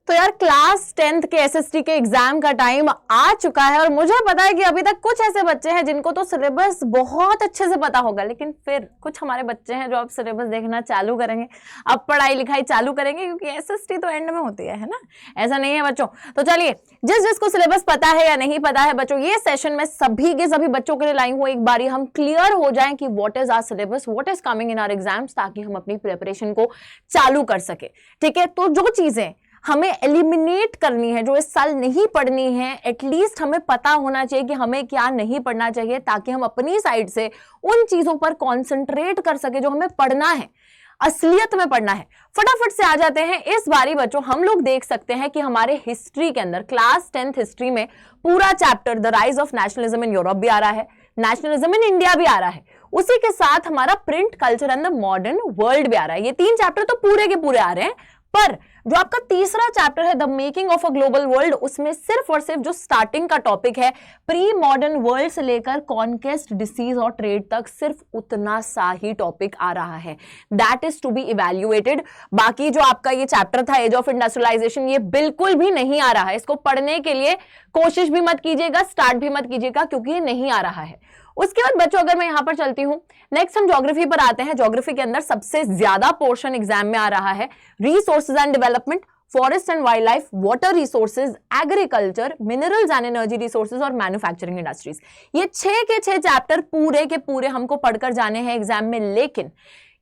तो यार class 10th के एसएसटी के एग्जाम का टाइम आ चुका है और मुझे पता है कि अभी तक कुछ ऐसे बच्चे हैं जिनको तो सिलेबस बहुत अच्छे से पता होगा, लेकिन फिर कुछ हमारे बच्चे हैं जो अब सिलेबस देखना चालू करेंगे, अब पढ़ाई लिखाई चालू करेंगे, क्योंकि एसएसटी तो एंड में होती है ना, ऐसा नहीं है बच्चों। तो चलिए, जिसको सिलेबस पता है या नहीं पता है बच्चों, ये सेशन में सभी के सभी बच्चों के लिए लाई हूं, एक बारी हम क्लियर हो जाएं कि what is our syllabus, what is coming in our exams, ताकि हम अपनी प्रिपरेशन को चालू कर सके। ठीक है, तो जो चीजें हमें एलिमिनेट करनी है, जो इस साल नहीं पढ़नी है, एटलीस्ट हमें पता होना चाहिए कि हमें क्या नहीं पढ़ना चाहिए, ताकि हम अपनी साइड से उन चीजों पर कॉन्सेंट्रेट कर सके जो हमें पढ़ना है, असलियत में पढ़ना है। फटाफट से आ जाते हैं इस बारी बच्चों। हम लोग देख सकते हैं कि हमारे हिस्ट्री के अंदर क्लास 10th हिस्ट्री में पूरा chapter the rise of nationalism in Europe भी आ रहा है, नेशनलिज्म इन इंडिया भी आ रहा है, उसी के साथ हमारा print culture and the modern world भी आ रहा है। ये 3 चैप्टर तो पूरे के पूरे आ रहे हैं, पर जो आपका तीसरा चैप्टर है the making of a global world, उसमें सिर्फ और सिर्फ जो स्टार्टिंग का टॉपिक है प्री मॉडर्न वर्ल्ड से लेकर कॉन्क्वेस्ट, डिसीज और ट्रेड तक, सिर्फ उतना सा ही टॉपिक आ रहा है। That is to be evaluated. बाकी जो आपका ये चैप्टर था एज ऑफ इंडस्ट्रियलाइजेशन, ये बिल्कुल भी नहीं आ रहा है। इसको पढ़ने के लिए कोशिश भी मत कीजिएगा, स्टार्ट भी मत कीजिएगा, क्योंकि ये नहीं आ रहा है। उसके बाद बच्चों अगर मैं यहां पर चलती हूं, नेक्स्ट हम ज्योग्राफी पर आते हैं। ज्योग्राफी के अंदर सबसे ज्यादा पोर्शन एग्जाम में आ रहा है resources and development, forest and wild life, water resources, agriculture, minerals and energy resources और मैन्युफैक्चरिंग इंडस्ट्रीज। ये 6 के 6 चैप्टर पूरे के पूरे हमको पढ़कर जाने हैं एग्जाम में, लेकिन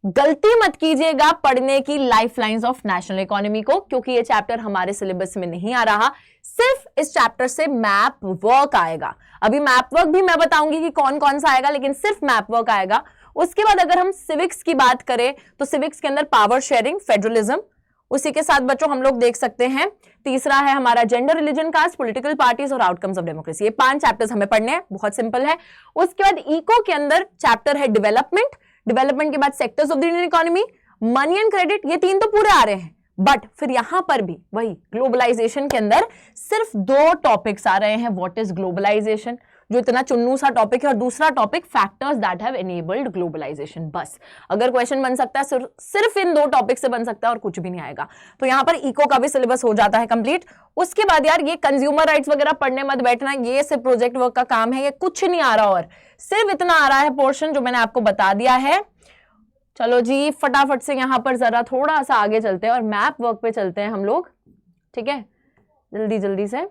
गलती मत कीजिएगा पढ़ने की लाइफलाइंस ऑफ नेशनल इकोनॉमी को, क्योंकि ये चैप्टर हमारे सिलेबस में नहीं आ रहा। सिर्फ इस चैप्टर से मैप वर्क आएगा। अभी मैप वर्क भी मैं बताऊंगी कि कौन कौन सा आएगा, लेकिन सिर्फ मैप वर्क आएगा। उसके बाद अगर हम सिविक्स की बात करें तो सिविक्स के अंदर पावर शेयरिंग, फेडरलिज्म, उसी के साथ बच्चों हम लोग देख सकते हैं तीसरा है हमारा gender, religion, caste, political parties और आउटकम्स ऑफ डेमोक्रेसी। ये 5 चैप्टर्स हमें पढ़ने हैं, बहुत सिंपल है। उसके बाद इको के अंदर चैप्टर है डेवलपमेंट, डेवलपमेंट के बाद sectors of the Indian economy, money and credit. ये 3 तो पूरे आ रहे हैं, बट फिर यहां पर भी वही ग्लोबलाइजेशन के अंदर सिर्फ 2 टॉपिक्स आ रहे हैं। व्हाट इज ग्लोबलाइजेशन, जो इतना चुन्नू सा टॉपिक है, और दूसरा topic factors that have enabled globalisation. बस अगर क्वेश्चन बन सकता है सिर्फ इन 2 टॉपिक से बन सकता है और कुछ भी नहीं आएगा। तो यहां पर इको का भी सिलेबस हो जाता है कंप्लीट। उसके बाद यार ये कंज्यूमर राइट्स वगैरह पढ़ने मत बैठना, ये सिर्फ प्रोजेक्ट वर्क का काम है, ये कुछ नहीं आ रहा, और सिर्फ इतना आ रहा है पोर्शन जो मैंने आपको बता दिया है। चलो जी, फटाफट से यहां पर जरा थोड़ा सा आगे चलते हैं और मैप वर्क पे चलते हैं हम लोग, ठीक है, जल्दी जल्दी से।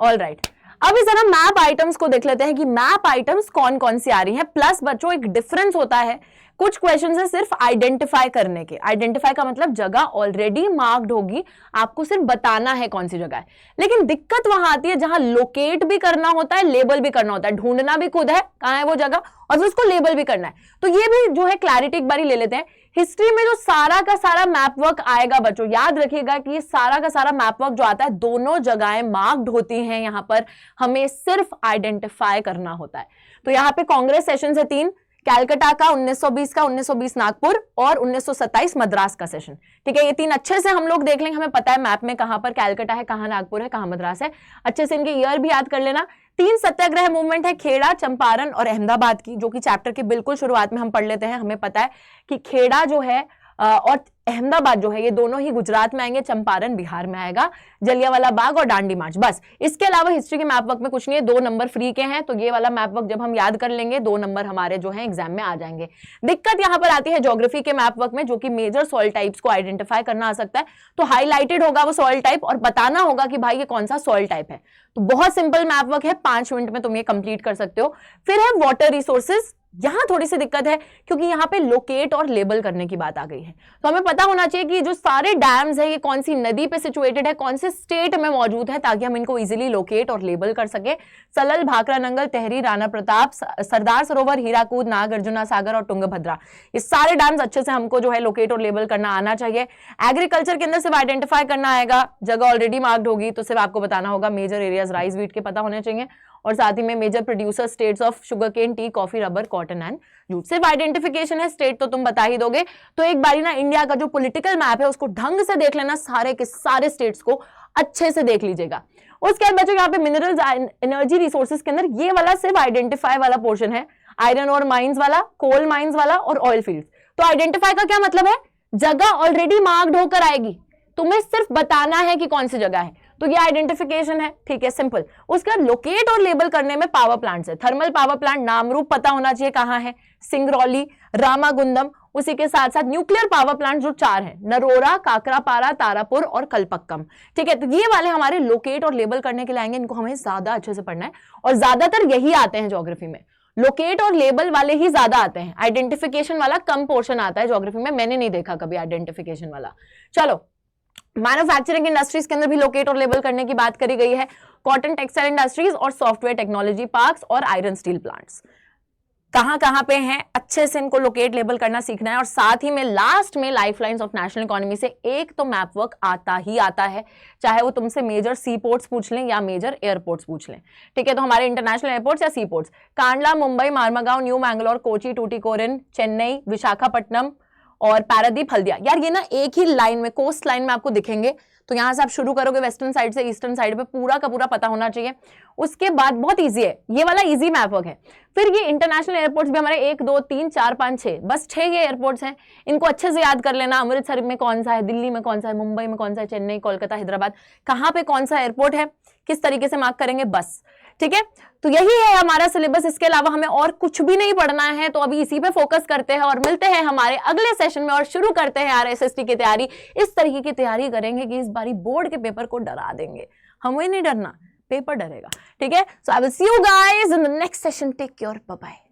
ऑल राइट, अभी जरा मैप आइटम्स को देख लेते हैं कि मैप आइटम्स कौन कौन सी आ रही हैं। प्लस बच्चों एक डिफरेंस होता है, कुछ क्वेश्चन है सिर्फ आइडेंटिफाई करने के। आइडेंटिफाई का मतलब जगह ऑलरेडी मार्क्ड होगी, आपको सिर्फ बताना है कौन सी जगह है। लेकिन दिक्कत वहां आती है जहां लोकेट भी करना होता है, लेबल भी करना होता है, ढूंढना भी खुद है कहां है वो जगह, और फिर उसको लेबल भी करना है। तो ये भी जो है क्लैरिटी एक बारी ले लेते हैं। हिस्ट्री में जो सारा का सारा मैप वर्क आएगा बच्चों, याद रखिएगा कि ये सारा का सारा मैप वर्क जो आता है, दोनों जगहें मार्क्ड होती हैं। यहां पर हमें सिर्फ आइडेंटिफाई करना होता है। तो यहां पे कांग्रेस सेशन है 3, कैलकाटा का 1920 का, 1920 नागपुर और 1927 मद्रास का सेशन। ठीक है, ये 3 अच्छे से हम लोग देख लेंगे, हमें पता है मैप में कहां पर कैलकाटा है, कहां नागपुर है, कहां मद्रास है। अच्छे से इनके ईयर भी याद कर लेना। 3 सत्याग्रह मूवमेंट है, खेड़ा, चंपारण और अहमदाबाद की, जो कि चैप्टर के बिल्कुल शुरुआत में हम पढ़ लेते हैं। हमें पता है कि खेड़ा जो है और अहमदाबाद जो है, ये दोनों ही गुजरात में आएंगे, चंपारण बिहार में आएगा, जलियांवाला बाग और दांडी मार्च। बस इसके अलावा हिस्ट्री के मैप वर्क में कुछ नहीं है। 2 नंबर फ्री के हैं, तो ये वाला मैप वर्क जब हम याद कर लेंगे 2 नंबर हमारे जो है एग्जाम में आ जाएंगे। दिक्कत यहां पर आती है ज्योग्राफी के मैप वर्क में, जो कि मेजर सॉइल टाइप्स को आइडेंटिफाई करना आ सकता है। तो हाईलाइटेड होगा वो सॉइल टाइप और बताना होगा कि भाई ये कौन सा सॉइल टाइप है। तो बहुत सिंपल मैप वर्क है, 5 मिनट में तुम ये कंप्लीट कर सकते हो। फिर है वाटर रिसोर्सेज, यहां थोड़ी सी दिक्कत है क्योंकि यहां पे लोकेट और लेबल करने की बात आ गई है। तो हमें पता होना चाहिए कि जो सारे डैम्स है ये कौन सी नदी पे सिचुएटेड है, कौन से स्टेट में मौजूद है, ताकि हम इनको इजीली लोकेट और लेबल कर सके। सलल, भाखरा नंगल, तेहरी, राणा प्रताप, सरदार सरोवर, हीराकूद, नागार्जुना सागर और तुंगभद्रा, ये सारे डैम्स अच्छे से हमको जो है लोकेट और लेबल करना आना चाहिए। एग्रीकल्चर के अंदर सिर्फ आइडेंटिफाई करना आएगा, जगह ऑलरेडी मार्क्ड होगी, तो सिर्फ आपको बताना होगा मेजर एरियाज राइस व्हीट के पता होने चाहिए, और साथ ही में major producer states of sugar cane, tea, coffee, rubber, cotton and jute. सिर्फ आइडेंटिफिकेशन है, स्टेट तो तुम बता ही दोगे। तो एक बारी ना इंडिया का जो पॉलिटिकल मैप है उसको ढंग से देख लेना, सारे के सारे स्टेट्स को अच्छे से देख लीजिएगा। उसके बाद बच्चों यहाँ पे मिनरल्स एनर्जी रिसोर्सेज के अंदर ये वाला सिर्फ आइडेंटिफाई वाला पोर्शन है, आयरन और माइंस वाला, कोल माइंस वाला और ऑयल फील्ड। तो आइडेंटिफाई का क्या मतलब है, जगह ऑलरेडी मार्क्ड होकर आएगी, तुम्हें सिर्फ बताना है कि कौन सी जगह है, तो ये आइडेंटिफिकेशन है, ठीक है, सिंपल। उसके बाद लोकेट और लेबल करने में पावर प्लांट्स है। थर्मल पावर प्लांट नाम रूप पता होना चाहिए कहां है, सिंगरौली, रामागुंडम, उसी के साथ साथ न्यूक्लियर पावर प्लांट जो 4 हैं, नरोरा, काकरापारा, तारापुर और कलपक्कम, ठीक है। तो ये वाले हमारे लोकेट और लेबल करने के लिए आएंगे, इनको हमें ज्यादा अच्छे से पढ़ना है और ज्यादातर यही आते हैं ज्योग्राफी में, लोकेट और लेबल वाले ही ज्यादा आते हैं, आइडेंटिफिकेशन वाला कम पोर्शन आता है ज्योग्राफी में, मैंने नहीं देखा कभी आइडेंटिफिकेशन वाला। चलो, मैन्युफैक्चरिंग इंडस्ट्रीज के अंदर भी लोकेट और लेबल करने की बात करी गई है, कॉटन टेक्सटाइल इंडस्ट्रीज और सॉफ्टवेयर टेक्नोलॉजी पार्क्स और आयरन स्टील प्लांट्स कहां पे हैं, अच्छे से इनको लोकेट लेबल करना सीखना है। और साथ ही में लास्ट में लाइफलाइंस ऑफ नेशनल इकोनॉमी से एक तो मैप वर्क आता ही आता है, चाहे वो तुमसे मेजर सी पोर्ट्स पूछ लें या मेजर एयरपोर्ट्स पूछ लें, ठीक है। तो हमारे इंटरनेशनल एयरपोर्ट्स या सी पोर्ट्स, कांडला, मुंबई, मारमागांव, न्यू मैंगलोर, कोची, टूटिकोरिन, चेन्नई, विशाखापट्टनम और पारादीप, हल्दिया। यार ये ना एक ही लाइन में, कोस्ट लाइन में आपको दिखेंगे, तो यहां से आप शुरू करोगे वेस्टर्न साइड से ईस्टर्न साइड पे, पूरा का पूरा पता होना चाहिए। उसके बाद बहुत इजी है, ये वाला इजी मैप वर्क है। फिर ये इंटरनेशनल एयरपोर्ट्स भी हमारे 1 2 3 4 5 6, बस 6 ये एयरपोर्ट्स हैं, इनको अच्छे से याद कर लेना। अमृतसर में कौन सा है, दिल्ली में कौन सा है, मुंबई में कौन सा है, चेन्नई, कोलकाता, हैदराबाद, कहां पे कौन सा एयरपोर्ट है, किस तरीके से मार्क करेंगे, बस, ठीक है। तो यही है हमारा सिलेबस, इसके अलावा हमें और कुछ भी नहीं पढ़ना है। तो अभी इसी पे फोकस करते हैं और मिलते हैं हमारे अगले सेशन में और शुरू करते हैं यार एसएसटी की तैयारी। इस तरीके की तैयारी करेंगे कि इस बारी बोर्ड के पेपर को डरा देंगे, हमें नहीं डरना, पेपर डरेगा, ठीक है। So I will see you guys in the next session, take care, bye bye.